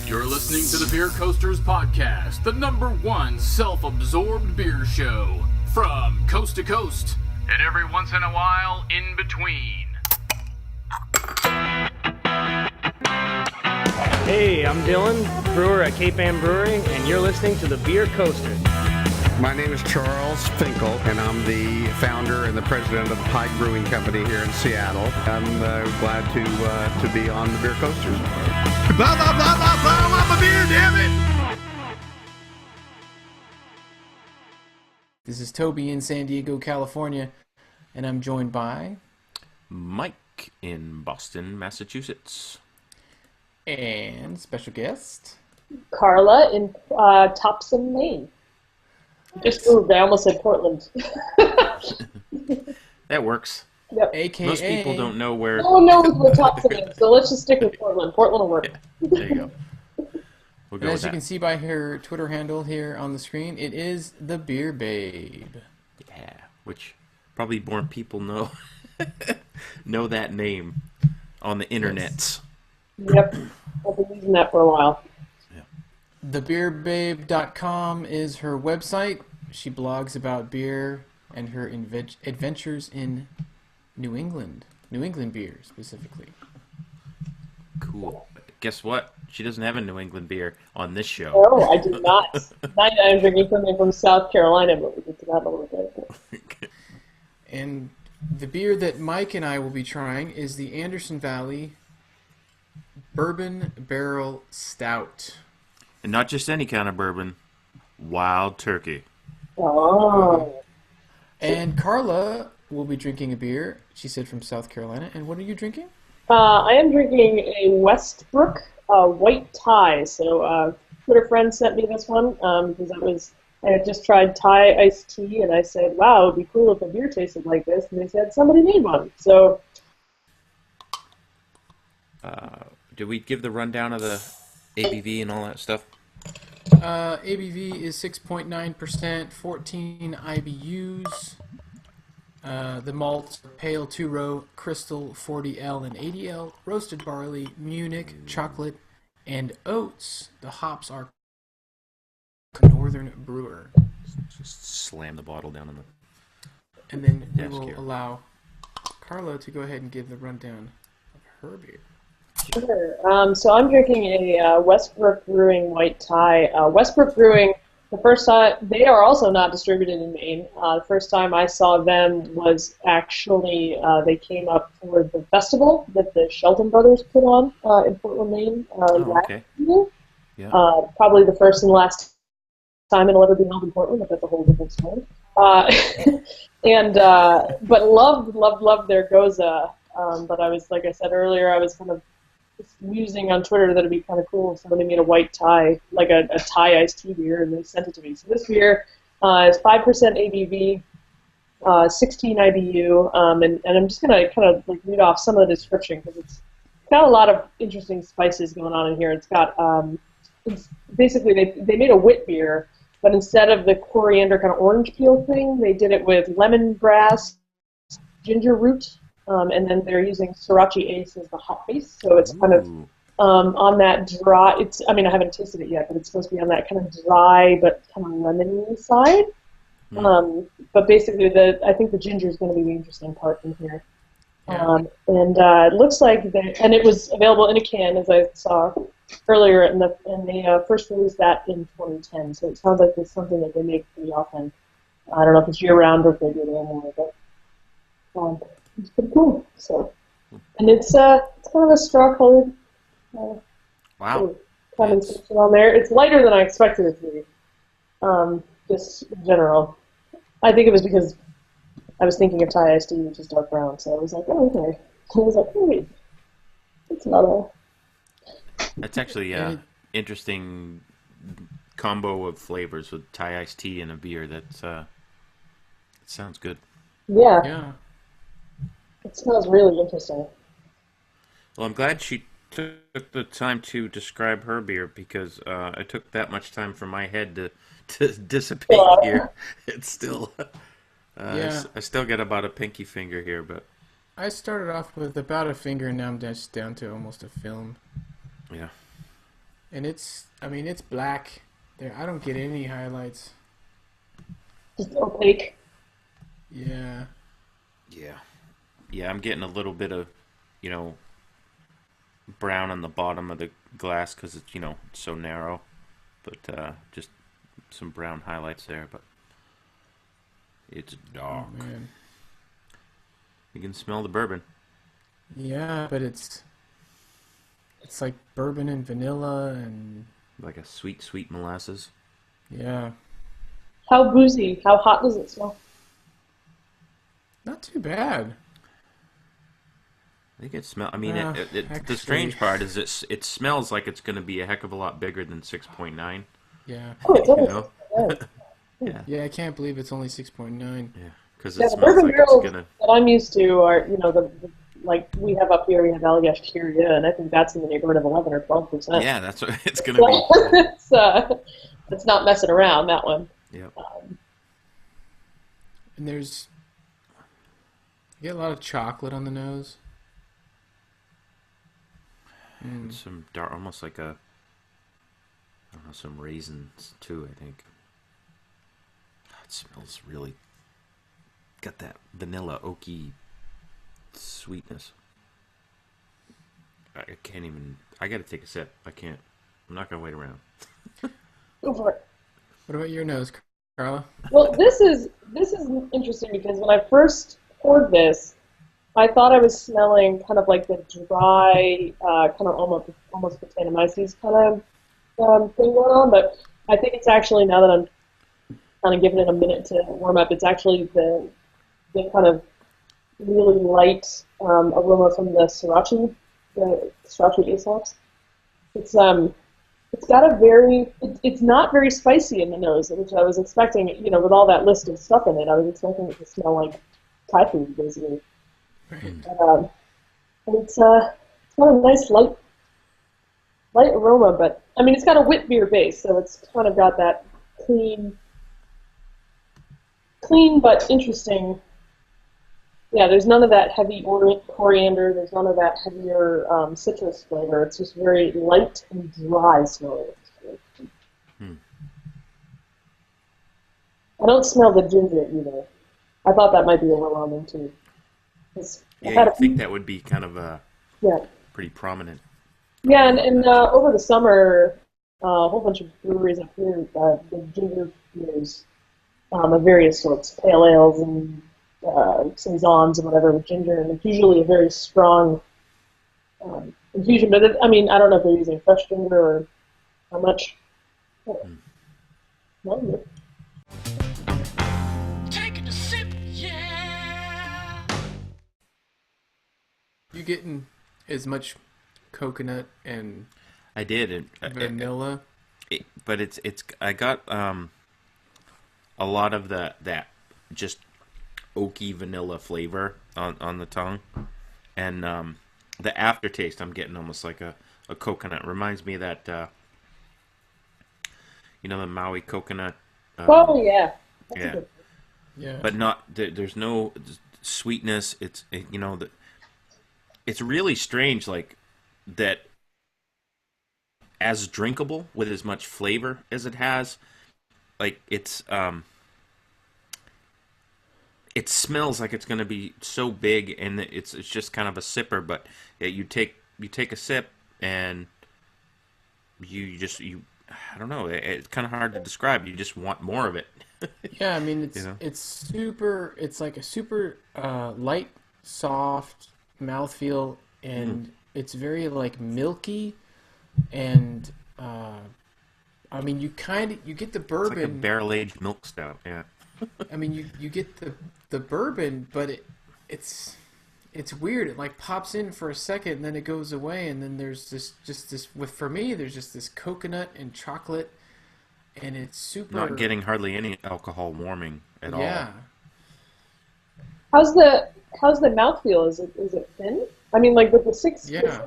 You're listening to the Beer Coasters Podcast, the #1 self-absorbed beer show. From coast to coast, and every once in a while, in between. Hey, I'm Dylan, brewer at Cape Ann Brewery, and you're listening to the Beer Coasters. My name is Charles Finkel, and I'm the founder and the president of the Pike Brewing Company here in Seattle. I'm glad to be on the Beer Coasters. Blah, blah, blah, blah, blah, I'm a beer, damn it! This is Toby in San Diego, California, and I'm joined by... Mike in Boston, Massachusetts. And special guest... Carla in Topsom, Maine. Just moved. I almost said Portland. That works. Yep. AKA... Most people don't know where... No one knows where Topsom is, so let's just stick with Portland. Portland will work. Yeah, there you go. We'll go And with as you that. can see by her Twitter handle here on the screen, it is the Beer Babe. Yeah, which probably more people know know that name on the internets. Yep. I've been using that for a while. TheBeerBabe.com is her website. She blogs about beer and her adventures in New England beer specifically. Cool. Guess what? She doesn't have a New England beer on this show. No, I do not. I'm drinking something from South Carolina, but we'll get to that in a little bit. And the beer that Mike and I will be trying is the Anderson Valley Bourbon Barrel Stout. And not just any kind of bourbon. Wild Turkey. Oh. And Carla will be drinking a beer, she said, from South Carolina. And what are you drinking? I am drinking a Westbrook white tie. So Twitter friend sent me this one because I had just tried Thai iced tea, and I said, wow, it would be cool if a beer tasted like this. And they said, somebody made one. So... Did we give the rundown of the ABV and all that stuff? ABV is 6.9%, 14 IBUs. The malts are pale 2-row, crystal 40L and 80L, roasted barley, Munich, chocolate, and oats. The hops are Northern Brewer. Just slam the bottle down in the... And then we Desk will here. allow Carla to go ahead and give the rundown of her beer. Sure. So I'm drinking a Westbrook Brewing white tie. Westbrook Brewing, the first time, they are also not distributed in Maine. The first time I saw them was actually, they came up for the festival that the Shelton Brothers put on in Portland, Maine last okay. year. Yeah. Probably the first and last time it'll ever be held in Portland, but that's a whole different story. But loved their Goza. But I was, like I said earlier, I was kind of musing on Twitter that it'd be kind of cool if somebody made a white tie, like a Thai iced tea beer, and they sent it to me. So this beer is 5% ABV, 16 IBU, and I'm just going to kind of like read off some of the description because it's got a lot of interesting spices going on in here. It's got, it's basically, they made a wit beer, but instead of the coriander kind of orange peel thing, they did it with lemongrass, ginger root, and then they're using Sriracha Ace as the hot base, so it's kind of on that dry. I mean, I haven't tasted it yet, but it's supposed to be on that kind of dry but kind of lemony side. But basically, I think the ginger is going to be the interesting part in here. Yeah. It looks like and it was available in a can, as I saw earlier, and they first released that in 2010. So it sounds like it's something that they make pretty often. I don't know if it's year round or if they do it annually, but. It's pretty cool. So, and it's kind of a straw-colored Wow. condensation on there. It's lighter than I expected it to be. Just in general, I think it was because I was thinking of Thai iced tea, which is dark brown. So I was like, oh, okay. I was like, wait, it's not a. That's actually an interesting combo of flavors with Thai iced tea and a beer. It sounds good. Yeah. Yeah. It smells really interesting. Well, I'm glad she took the time to describe her beer because it took that much time for my head to dissipate here. It's still, I still get about a pinky finger here, but I started off with about a finger, and now I'm just down to almost a film. yeah. And it's black. There, I don't get any highlights. Just opaque. Yeah. Yeah, I'm getting a little bit of, brown on the bottom of the glass because it's, it's so narrow. But just some brown highlights there, but it's dark. Oh, man. You can smell the bourbon. Yeah, but it's like bourbon and vanilla and Like a sweet, sweet molasses. yeah. How boozy? How hot does it smell? Not too bad. I think it smells. I mean, the Actually, strange part is it smells like it's going to be a heck of a lot bigger than 6.9. yeah. Oh, it You does. know? Yeah, Yeah, I can't believe it's only 6.9. yeah, because Yeah, it the smells bourbon like it's barrels gonna. that I'm used to are, the like we have up here, we have Allagash Kyria, and I think that's in the neighborhood of 11 or 12%. Yeah, that's what it's gonna be. It's not messing around, that one. Yeah, And you get a lot of chocolate on the nose. and some dark, almost like I don't know, some raisins too. I think. It smells really. Got that vanilla oaky sweetness. I can't even. I got to take a sip. I can't. I'm not gonna wait around. Go for it. What about your nose, Carla? Well, this is interesting because when I first poured this, I thought I was smelling kind of like the dry, kind of almost Botanomyces kind of thing going on. But I think it's actually, now that I'm kind of giving it a minute to warm up, it's actually the kind of really light aroma from the Sriracha Ace hops. It's got a very, it's not very spicy in the nose, which I was expecting, with all that list of stuff in it, I was expecting it to smell like Thai food, basically. Right. But, it's got a nice light aroma, but, I mean, it's got a wit beer base, so it's kind of got that clean but interesting. Yeah, there's none of that heavy coriander. There's none of that heavier citrus flavor. It's just very light and dry smelling. I don't smell the ginger either. I thought that might be overwhelming too. Yeah, I think that would be kind of yeah. pretty prominent. Yeah, and over the summer, a whole bunch of breweries up here, the ginger beers of various sorts, pale ales and saisons and whatever with ginger, and it's usually a very strong infusion. But I mean, I don't know if they're using fresh ginger or how much. No. Taking a sip, yeah. You getting as much coconut and I did, and vanilla? but it's I got a lot of that just oaky vanilla flavor on the tongue, and the aftertaste I'm getting almost like a coconut. Reminds me of that the Maui coconut. Oh yeah. That's Yeah. good. Yeah. But not there's no sweetness. It's it's really strange, like that, as drinkable with as much flavor as it has. Like it smells like it's going to be so big, and it's just kind of a sipper. But you take a sip, and you I don't know. It's kind of hard to describe. You just want more of it. Yeah, I mean it's You know? it's super. It's like a super light, soft mouthfeel, and it's very like milky, and I mean you get the It's bourbon. like a barrel aged milk stout. Yeah. I mean you get the bourbon, but it's weird. It like pops in for a second, and then it goes away, and then there's this for me there's just this coconut and chocolate, and it's super. Not getting hardly any alcohol warming at all. Yeah. How's the mouthfeel? Is it thin? I mean, like with the 6%. Yeah.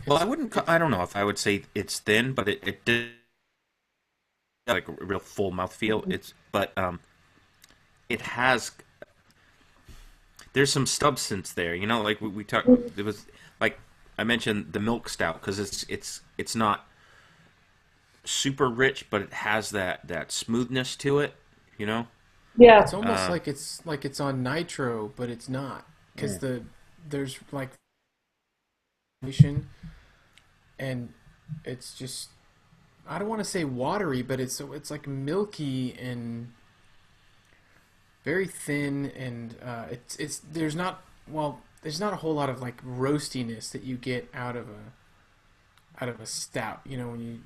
Well, I don't know if I would say it's thin, but it did like a real full mouthfeel. But it has. There's some substance there, like we talked. It was like I mentioned the milk stout because it's not super rich, but it has that smoothness to it, you know? Yeah. It's almost like it's on nitro, but it's not, because there's like and it's just, I don't want to say watery, but it's like milky and very thin, and it's there's not a whole lot of like roastiness that you get out of a stout. You know, when you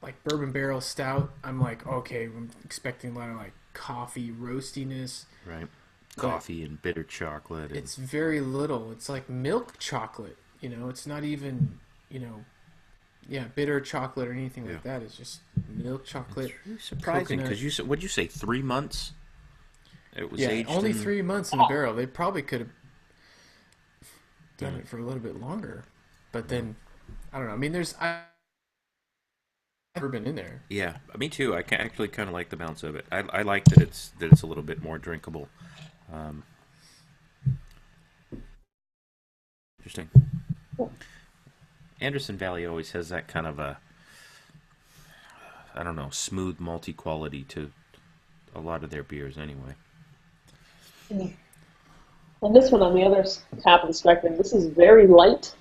like Bourbon Barrel Stout, I'm like, okay, I'm expecting a lot of like coffee roastiness. Right. Coffee and bitter chocolate. And... It's very little. It's like milk chocolate. You know, it's not even, you know, bitter chocolate or anything like that. It's just milk chocolate. It's really surprising, because you said, what'd you say, 3 months? It was aged only in... 3 months in the barrel. They probably could have done it for a little bit longer, but then I don't know. I mean, I've never been in there. Yeah, me too. I actually kind of like the bounce of it. I like that it's a little bit more drinkable. Interesting. Anderson Valley always has that kind of a, I don't know, smooth malty quality to a lot of their beers anyway. And this one on the other half of the spectrum, this is very light.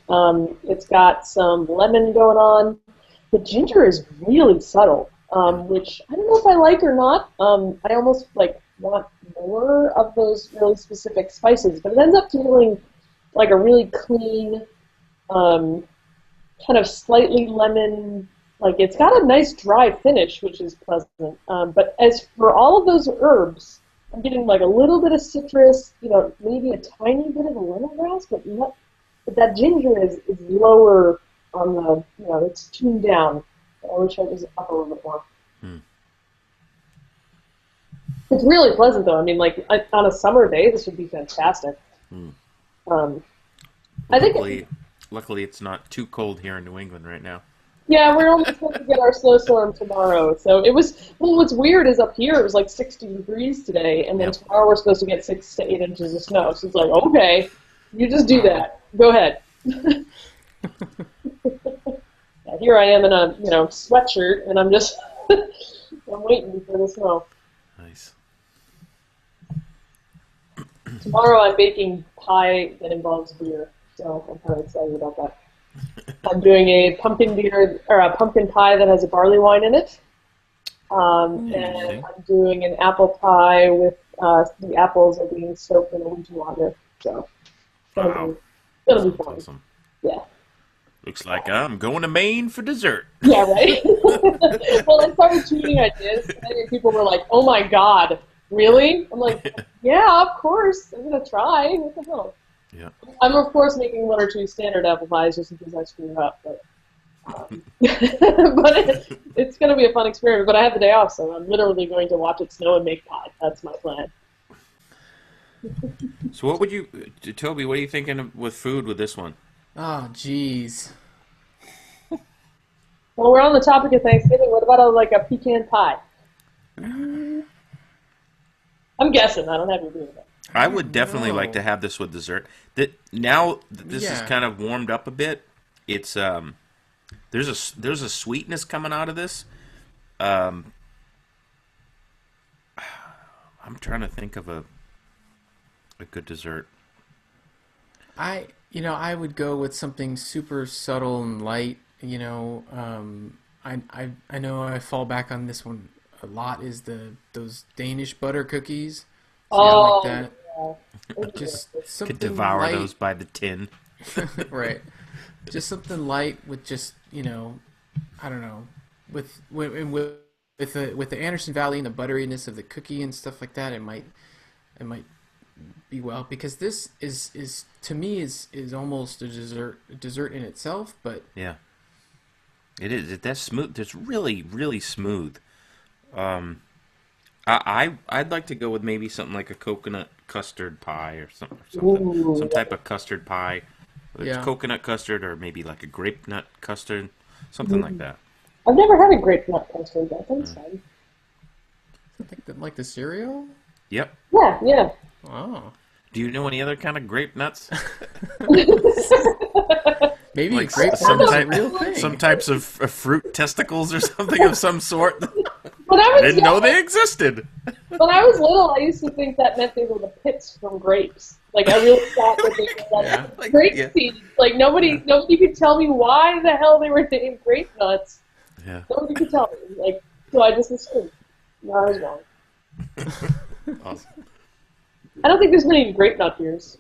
It's got some lemon going on. The ginger is really subtle, which I don't know if I like or not. I almost like want more of those really specific spices, but it ends up feeling like a really clean, kind of slightly lemon, like it's got a nice dry finish, which is pleasant. But as for all of those herbs, I'm getting like a little bit of citrus, you know, maybe a tiny bit of a lemongrass, but that ginger is lower on the, you know, it's tuned down. I wish I was up a little bit more. It's really pleasant, though. I mean, like, on a summer day, this would be fantastic. I think luckily, it's not too cold here in New England right now. Yeah, we're almost supposed to get our snowstorm tomorrow. So it was, well, what's weird is up here it was like 60 degrees today, and then tomorrow we're supposed to get 6 to 8 inches of snow. So it's like, okay, you just do that. Go ahead. Yeah, here I am in a, you know, sweatshirt, and I'm just, I'm waiting for the snow. Nice. Tomorrow I'm baking pie that involves beer, so I'm kind of excited about that. I'm doing a pumpkin beer, or a pumpkin pie that has a barley wine in it. And I'm doing an apple pie with the apples are being soaked in a winter lager. So it'll be fun. Awesome. Yeah. Looks like I'm going to Maine for dessert. Yeah, right? Well, I started tweeting ideas, and people were like, oh my god, really? I'm like, yeah, of course. I'm going to try. What the hell? Yeah. I'm, of course, making 1 or 2 standard apple pies just in case I screw up. But, but it's going to be a fun experiment. But I have the day off, so I'm literally going to watch it snow and make pie. That's my plan. So what would you, Toby, what are you thinking with food with this one? Oh, jeez. Well, we're on the topic of Thanksgiving. What about a pecan pie? I'm guessing. I don't have your beer. I would definitely like to have this with dessert. Now that this is kind of warmed up a bit, it's there's a sweetness coming out of this. I'm trying to think of a good dessert. I would go with something super subtle and light. You know, I know I fall back on this one a lot. Is those Danish butter cookies? Oh, like that. Yeah. Just something Could devour light. those by the tin. Right. Just something light with just, you know, I don't know, with the Anderson Valley and the butteriness of the cookie and stuff like that. It might be well, because this is to me is almost a dessert in itself. But yeah, it is. That's smooth. It's really smooth. I'd like to go with maybe something like a coconut custard pie or something. Ooh. Some type of custard pie. Whether Yeah. it's coconut custard or maybe like a grape nut custard, something like that. I've never had a grape nut custard. That sounds fun. like the cereal. Yep. Yeah. Oh. Do you know any other kind of grape nuts? Maybe Like grape some, nuts is a type, real thing. some types of fruit testicles or something of some sort. When I I was didn't know they existed. When I was little, I used to think that meant they were the pits from grapes. Like I really thought that they were like Yeah. grape Yeah. seeds. Like nobody could tell me why the hell they were named grape nuts. Yeah. Nobody could tell me. Like so, I just assumed. No, I was wrong. Awesome. I don't think there's many grape nut beers.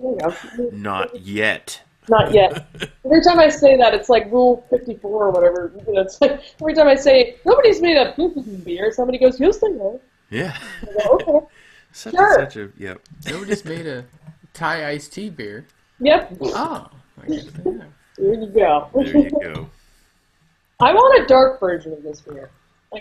There you go. Not yet. Not yet. Every time I say that, it's like Rule 54 or whatever. You know, it's like every time I say nobody's made a beer, somebody goes, "Yes, they have." Yeah. I go, okay. Such a yep. Nobody's made a Thai iced tea beer. Yep. Oh, I guess they have. There you go. There you go. I want a dark version of this beer.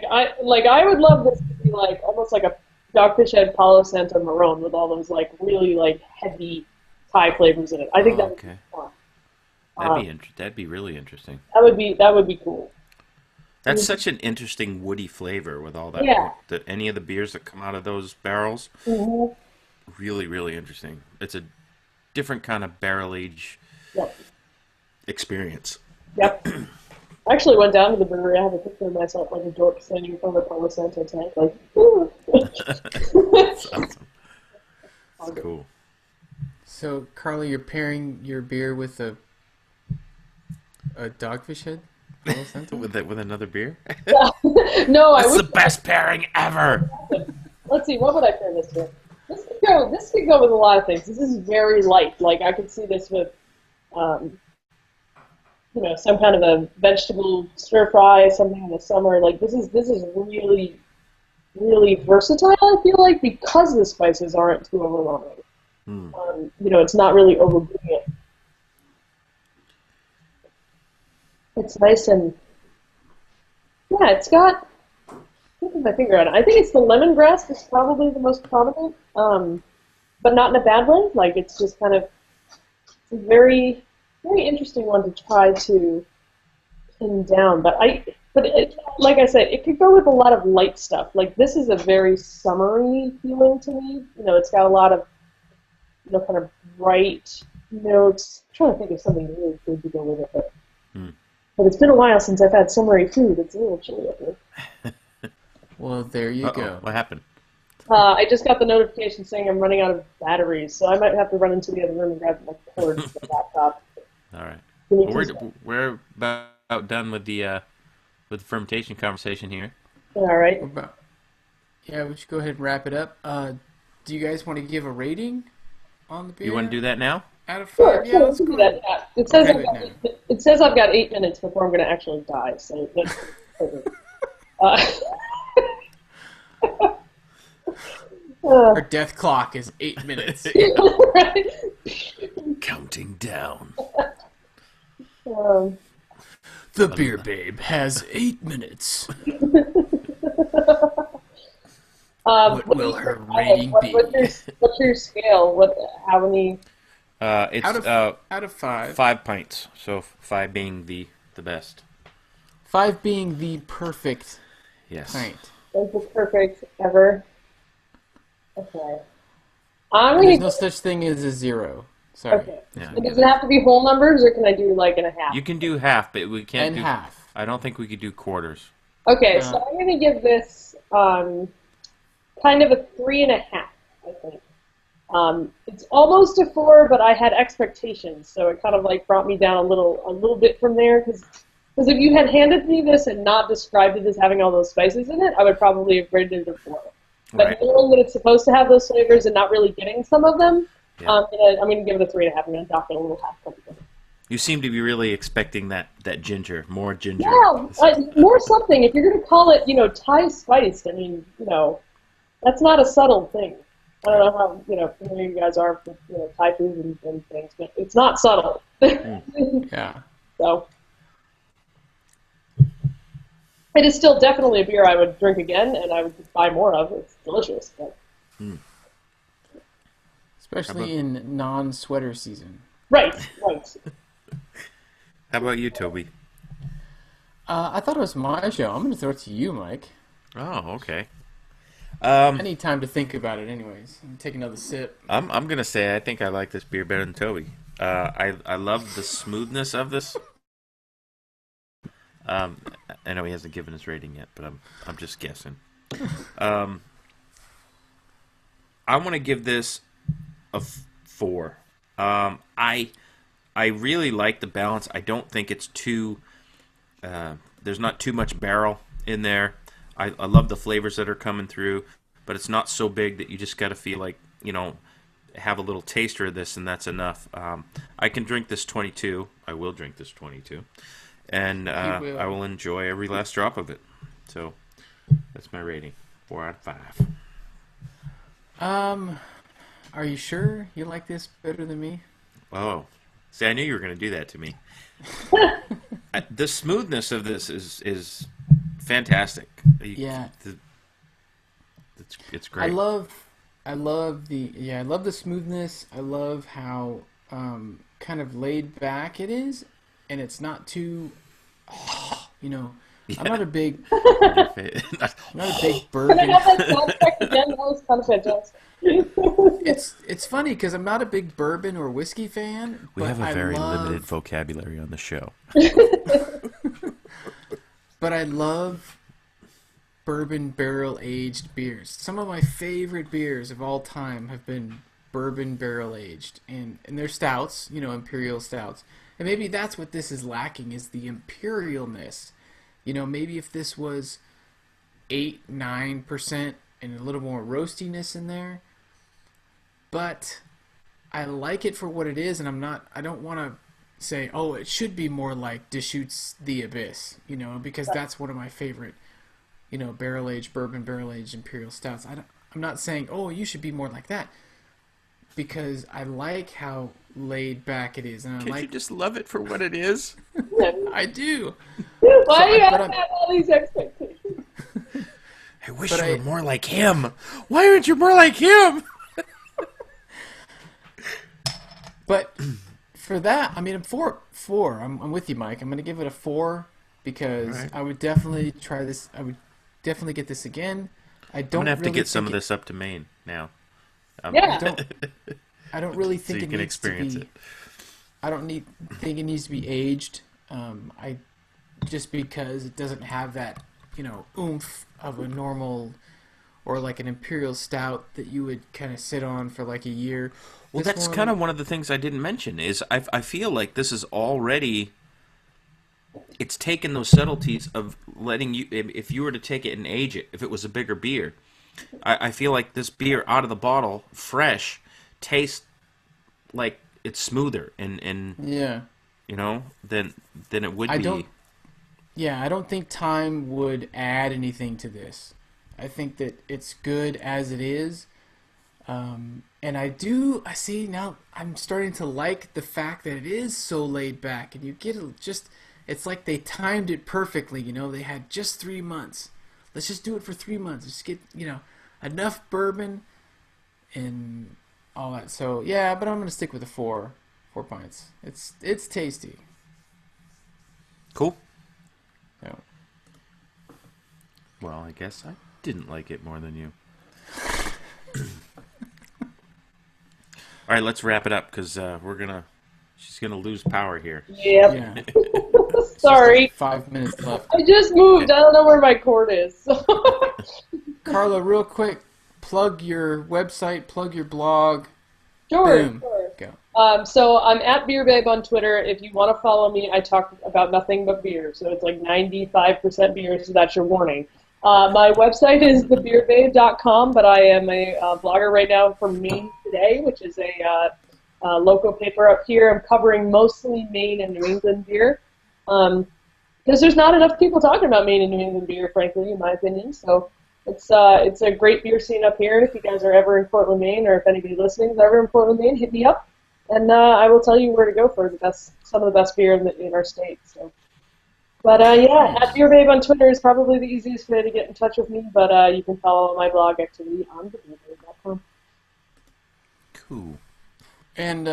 I would love this to be like almost like a Dogfish Head Palo Santo Marron with all those like really like heavy Thai flavors in it. I think that would be fun. That'd be really interesting. That would be cool. That's such an interesting woody flavor with all that. Yeah. That any of the beers that come out of those barrels, Mm-hmm. really, really interesting. It's a different kind of barrel age Yep. experience. Yep. I actually went down to the brewery. I have a picture of myself like a dork standing in front of a Palo Santo tank, like. That's awesome. That's cool. So, Carla, you're pairing your beer with a Dogfish Head? Palo Santo? with another beer. No, I That's the would. best pairing ever. Let's see. What would I pair this with? This could go with a lot of things. This is very light. Like I could see this with, some kind of a vegetable stir fry, something in the summer. Like this is really, really versatile. I feel like because the spices aren't too overwhelming. It's not really overdoing it. It's nice and it's got. Put my finger on it. I think it's the lemongrass is probably the most prominent, but not in a bad way. Like it's just kind of it's a very, very interesting one to try to pin down. But like I said, it could go with a lot of light stuff. Like this is a very summery feeling to me. It's got a lot of kind of bright notes. I'm trying to think of something really good to go with it, but it's been a while since I've had summery food. It's a little chilly up here. Well, there you go. What happened? I just got the notification saying I'm running out of batteries, so I might have to run into the other room and grab my cord for the laptop. All right. Give me Well, 2 seconds. we're about done with the fermentation conversation here. All right. Yeah, we should go ahead and wrap it up. Do you guys want to give a rating on the beer? You want to do that now? Out of 5? Sure, Yeah, let's let's go. do that. Yeah. It says Okay, I've got 8 minutes before I'm going to actually die, so that's perfect. Our death clock is 8 minutes. Right? Counting down. The Beer Babe has 8 minutes. What will her rating be? What's your scale? How many? It's Out of 5. 5 pints. So 5 being the best. 5 being the perfect Yes. pint. Is the perfect ever? Okay. There's no such thing as a 0. Sorry. Okay. Yeah. And does it have to be whole numbers, or can I do like in a half? You can do half, but we can't And do half. I don't think we could do quarters. Okay, so I'm going to give this kind of a 3.5, I think. It's almost a 4, but I had expectations, so it kind of like brought me down a little bit from there. Because if you had handed me this and not described it as having all those spices in it, I would probably have rated it a 4. But Right. knowing that it's supposed to have those flavors and not really getting some of them, Yeah. I'm going to give it a 3.5. I'm going to dock it a little half point. You seem to be really expecting that ginger, more ginger. Yeah, more something. If you're going to call it, Thai spiced, I mean, that's not a subtle thing. I don't know how, familiar you guys are with, Thai food and things, but it's not subtle. Yeah. So, it is still definitely a beer I would drink again, and I would buy more of. It's delicious. But... Especially in non-sweater season. Right. How about you, Toby? I thought it was my show. I'm going to throw it to you, Mike. Oh, okay. I need time to think about it anyways. Take another sip. I'm gonna say I think I like this beer better than Toby. I love the smoothness of this. I know he hasn't given his rating yet, but I'm just guessing. I want to give this a 4. I really like the balance. I don't think it's too. There's not too much barrel in there. I love the flavors that are coming through, but it's not so big that you just got to feel like, have a little taster of this and that's enough. I can drink this 22. I will drink this 22. And I will enjoy every last drop of it. So that's my rating. 4 out of 5. Are you sure you like this better than me? Oh. See, I knew you were going to do that to me. The smoothness of this is fantastic. Yeah. It's great. I love the smoothness. I love how kind of laid back it is, and it's not too, Yeah. I'm not a big Can bourbon. I have that sound effect again? That was kind of fantastic. It's funny because I'm not a big bourbon or whiskey fan. We but have a very limited limited vocabulary on the show. But I love bourbon barrel aged beers. Some of my favorite beers of all time have been bourbon barrel aged, and they're stouts, imperial stouts. And maybe that's what this is lacking, is the imperialness. Maybe if this was 8-9% and a little more roastiness in there. But I like it for what it is, and I don't want to say, oh, it should be more like Deschutes the Abyss, because that's one of my favorite, barrel-aged, bourbon barrel-aged imperial stouts. I'm not saying, oh, you should be more like that, because I like how laid back it is. And Can't you just love it for what it is? I do. Why do you have to have all these expectations? I wish you were more like him. Why aren't you more like him? But for that, I'm 4. I'm with you, Mike. I'm going to give it a 4 because right. I would definitely try this. I would definitely get this again. I'm going to have to get some of this up to Maine now. Yeah. I don't really think so you it can needs experience to be. it. I don't think it needs to be aged. Just because it doesn't have that, oomph of a normal or like an imperial stout that you would kind of sit on for like a year. Well, that's kind of one of the things I didn't mention is I feel like this is already, it's taken those subtleties of letting you, if you were to take it and age it, if it was a bigger beer, I feel like this beer out of the bottle, fresh, tastes like it's smoother and yeah, than it would be. I don't think time would add anything to this. I think that it's good as it is. And I see now I'm starting to like the fact that it is so laid back, and you get it's like they timed it perfectly, they had just 3 months. Let's just do it for 3 months. Just get, enough bourbon and all that. So yeah, but I'm going to stick with the 4 pints. It's tasty. Cool. Yeah. Well, I guess I didn't like it more than you. All right, let's wrap it up because she's gonna lose power here. Yep. Yeah. Sorry. 5 minutes left. I just moved. I don't know where my cord is. Carla, real quick, plug your website, plug your blog. Sure. Boom. Sure. Go. So I'm at Beer Babe on Twitter. If you want to follow me, I talk about nothing but beer. So it's like 95% beer, so that's your warning. My website is thebeerbabe.com, but I am a blogger right now from Maine Today, which is a local paper up here. I'm covering mostly Maine and New England beer because there's not enough people talking about Maine and New England beer, frankly, in my opinion. So it's a great beer scene up here. If you guys are ever in Portland, Maine, or if anybody listening is ever in Portland, Maine, hit me up, and I will tell you where to go for some of the best beer in our state. So. But yeah, at Beer Babe on Twitter is probably the easiest way to get in touch with me. But you can follow my blog activity on thebeerbabe.com. Cool. And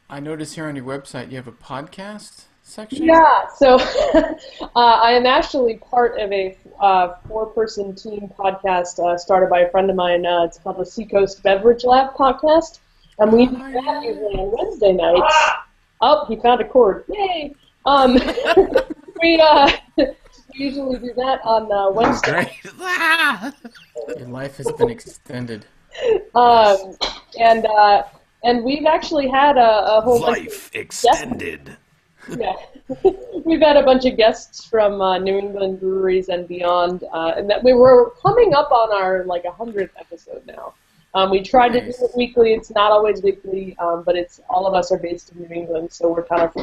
I notice here on your website you have a podcast section. Yeah, so I am actually part of a 4-person team podcast started by a friend of mine. It's called the Seacoast Beverage Lab podcast. And we do that usually on Wednesday nights. Oh, he found a cord. Yay! We usually do that on Wednesday. Your life has been extended. And we've actually had a whole Life extended. Yeah, we've had a bunch of guests from New England breweries and beyond, and that we were coming up on our 100th episode now. We tried to do it weekly. It's not always weekly, but it's all of us are based in New England, so we're kind of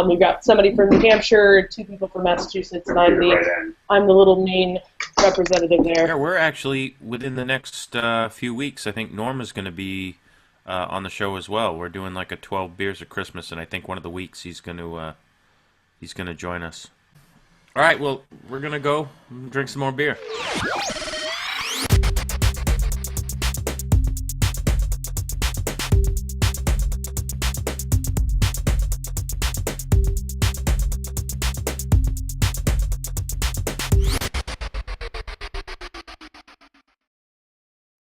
we've got somebody from New Hampshire, 2 people from Massachusetts, and I'm the little Maine representative there. Yeah, we're actually within the next few weeks. I think Norma's going to be on the show as well. We're doing a 12 beers of Christmas, and I think one of the weeks he's going to join us. All right, well, we're going to go drink some more beer.